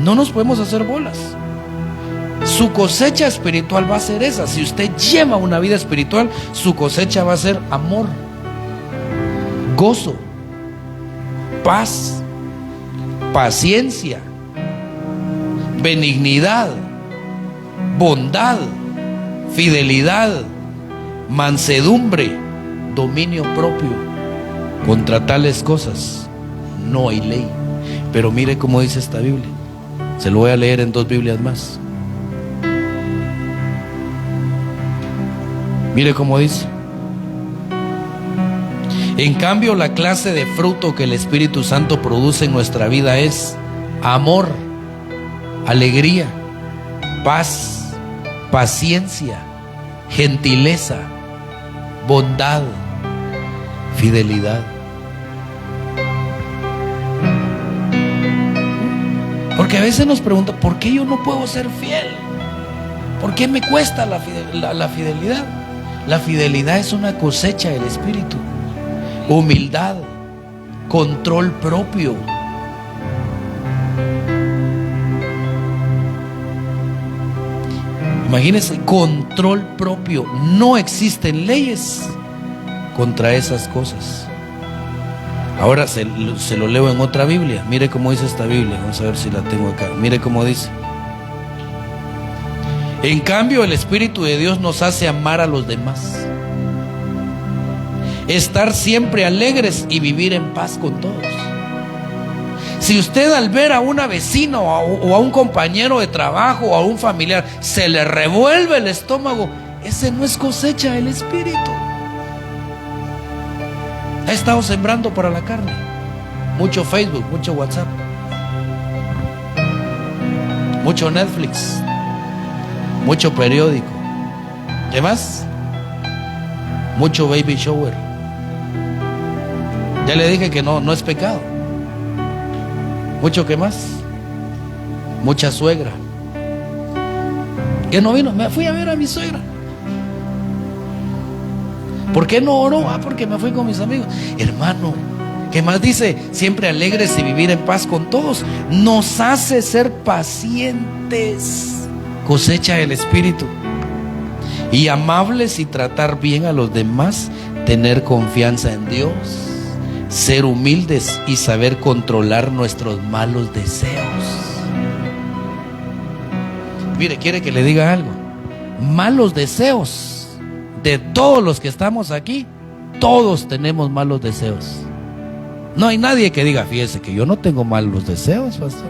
no nos podemos hacer bolas. Su cosecha espiritual va a ser esa. Si usted lleva una vida espiritual, su cosecha va a ser amor, gozo, paz, paciencia, benignidad, bondad, fidelidad, mansedumbre, dominio propio. Contra tales cosas no hay ley. Pero mire cómo dice esta Biblia. Se lo voy a leer en 2 Biblias más. Mire cómo dice: en cambio, la clase de fruto que el Espíritu Santo produce en nuestra vida es amor, alegría, paz, paciencia, gentileza, bondad, fidelidad. Porque a veces nos preguntan: ¿por qué yo no puedo ser fiel? ¿Por qué me cuesta la fidelidad? La fidelidad es una cosecha del Espíritu. Humildad, control propio. Imagínense, control propio. No existen leyes contra esas cosas. Ahora se lo leo en otra Biblia. Mire cómo dice esta Biblia. Vamos a ver si la tengo acá. Mire cómo dice: en cambio, el Espíritu de Dios nos hace amar a los demás, estar siempre alegres y vivir en paz con todos. Si usted al ver a una vecina o a un compañero de trabajo o a un familiar se le revuelve el estómago, ese no es cosecha del Espíritu. Ha estado sembrando para la carne. Mucho Facebook, mucho WhatsApp, mucho Netflix, mucho periódico. ¿Qué más? Mucho baby shower. Ya le dije que no es pecado. Mucho, ¿qué más? Mucha suegra. ¿Qué no vino? Me fui a ver a mi suegra. ¿Por qué no oró? Porque me fui con mis amigos. Hermano, ¿qué más dice? Siempre alegres y vivir en paz con todos. Nos hace ser pacientes. Cosecha del Espíritu. Y amables y tratar bien a los demás. Tener confianza en Dios. Ser humildes y saber controlar nuestros malos deseos. Mire, quiere que le diga algo. Malos deseos. De todos los que estamos aquí, todos tenemos malos deseos. No hay nadie que diga: fíjese que yo no tengo malos deseos, pastor.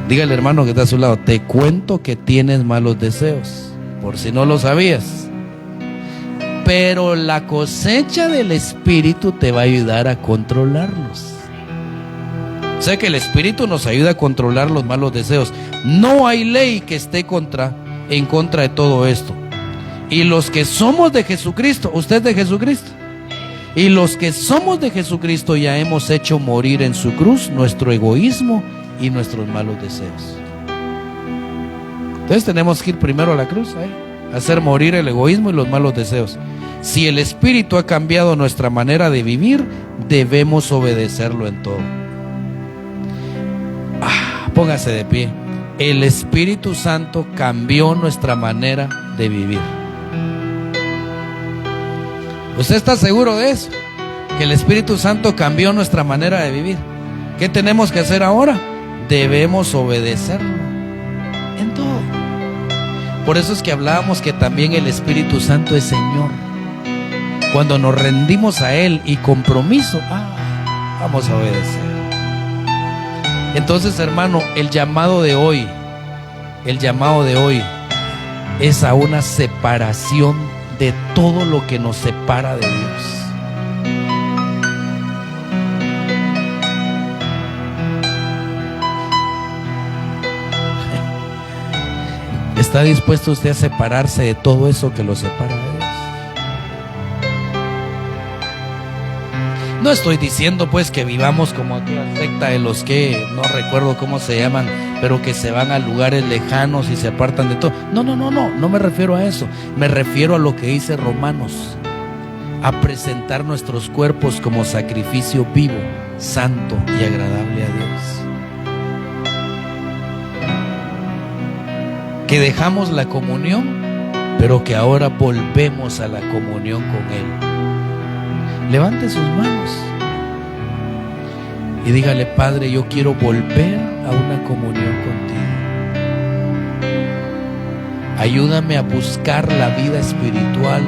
Dígale, hermano que está a su lado: te cuento que tienes malos deseos, por si no lo sabías. Pero la cosecha del Espíritu te va a ayudar a controlarlos. Sé que el Espíritu nos ayuda a controlar los malos deseos. No hay ley que esté en contra de todo esto. Y los que somos de Jesucristo, usted es de Jesucristo, y los que somos de Jesucristo ya hemos hecho morir en su cruz nuestro egoísmo y nuestros malos deseos. Entonces tenemos que ir primero a la cruz, hacer morir el egoísmo y los malos deseos. Si el Espíritu ha cambiado nuestra manera de vivir, debemos obedecerlo en todo. Póngase de pie. El Espíritu Santo cambió nuestra manera de vivir. ¿Usted está seguro de eso? Que el Espíritu Santo cambió nuestra manera de vivir. ¿Qué tenemos que hacer ahora? Debemos obedecerlo en todo. Por eso es que hablábamos que también el Espíritu Santo es Señor. Cuando nos rendimos a Él y compromiso, vamos a obedecer. Entonces, hermano, el llamado de hoy es a una separación de todo lo que nos separa de Dios. ¿Está dispuesto usted a separarse de todo eso que lo separa de Dios? No estoy diciendo pues que vivamos como aquella secta de los que no recuerdo cómo se llaman, pero que se van a lugares lejanos y se apartan de todo. No me refiero a eso. Me refiero a lo que dice Romanos, a presentar nuestros cuerpos como sacrificio vivo, santo y agradable a Dios. Que dejamos la comunión, pero que ahora volvemos a la comunión con Él. Levante sus manos y dígale: Padre, yo quiero volver a una comunión contigo. Ayúdame a buscar la vida espiritual,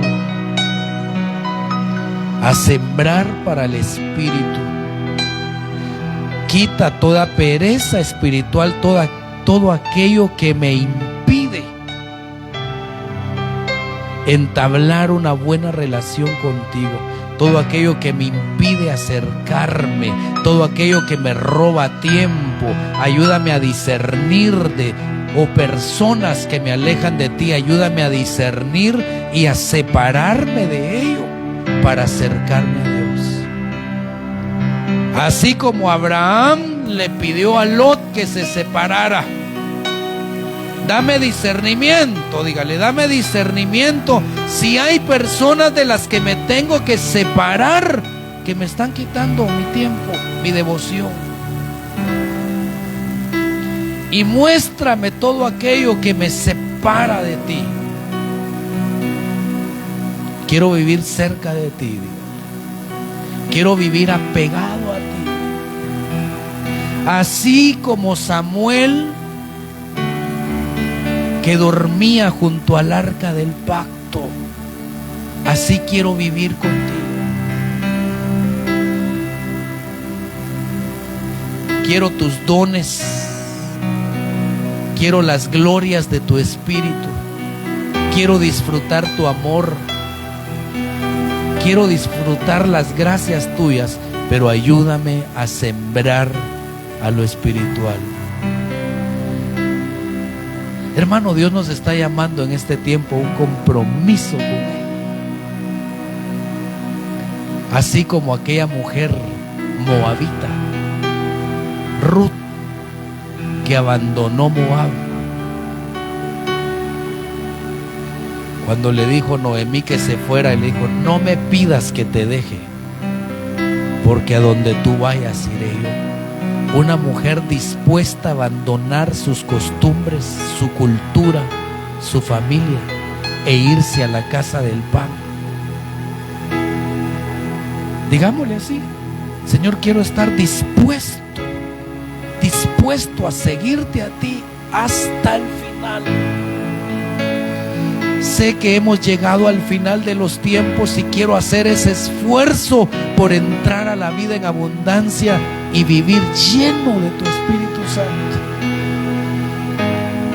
a sembrar para el Espíritu. Quita toda pereza espiritual, todo aquello que me impide entablar una buena relación contigo. Todo aquello que me impide acercarme, todo aquello que me roba tiempo. Ayúdame a discernir o personas que me alejan de ti. Ayúdame a discernir y a separarme de ello para acercarme a Dios. Así como Abraham le pidió a Lot que se separara. Dame discernimiento, dígale, dame discernimiento. Si hay personas de las que me tengo que separar, que me están quitando mi tiempo, mi devoción. Y muéstrame todo aquello que me separa de ti. Quiero vivir cerca de ti, dígale. Quiero vivir apegado a ti. Así como Samuel, que dormía junto al arca del pacto, así quiero vivir contigo. Quiero tus dones, quiero las glorias de tu Espíritu, quiero disfrutar tu amor, quiero disfrutar las gracias tuyas, pero ayúdame a sembrar a lo espiritual. Hermano, Dios nos está llamando en este tiempo a un compromiso con Él. Así como aquella mujer moabita, Ruth, que abandonó Moab. Cuando le dijo Noemí que se fuera, y le dijo: no me pidas que te deje, porque a donde tú vayas iré yo. Una mujer dispuesta a abandonar sus costumbres, su cultura, su familia e irse a la casa del pan. Digámosle así: Señor, quiero estar dispuesto a seguirte a ti hasta el final. Sé que hemos llegado al final de los tiempos y quiero hacer ese esfuerzo por entrar a la vida en abundancia y vivir lleno de tu Espíritu Santo.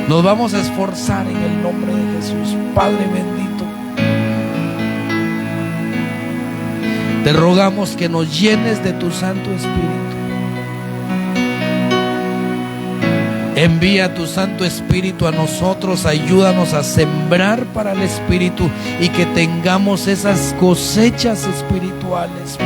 Nos vamos a esforzar en el nombre de Jesús. Padre bendito, te rogamos que nos llenes de tu Santo Espíritu. Envía tu Santo Espíritu a nosotros, ayúdanos a sembrar para el Espíritu y que tengamos esas cosechas espirituales.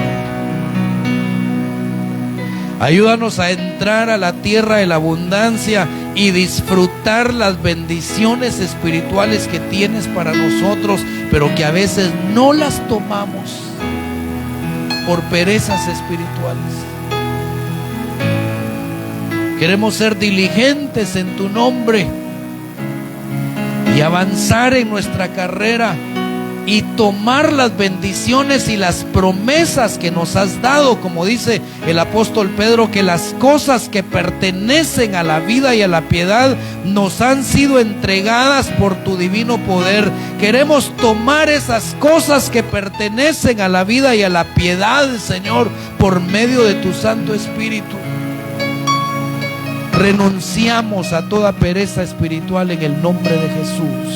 Ayúdanos a entrar a la tierra de la abundancia y disfrutar las bendiciones espirituales que tienes para nosotros, pero que a veces no las tomamos por perezas espirituales. Queremos ser diligentes en tu nombre y avanzar en nuestra carrera y tomar las bendiciones y las promesas que nos has dado, como dice el apóstol Pedro, que las cosas que pertenecen a la vida y a la piedad nos han sido entregadas por tu divino poder. Queremos tomar esas cosas que pertenecen a la vida y a la piedad, Señor, por medio de tu Santo Espíritu. Renunciamos a toda pereza espiritual en el nombre de Jesús.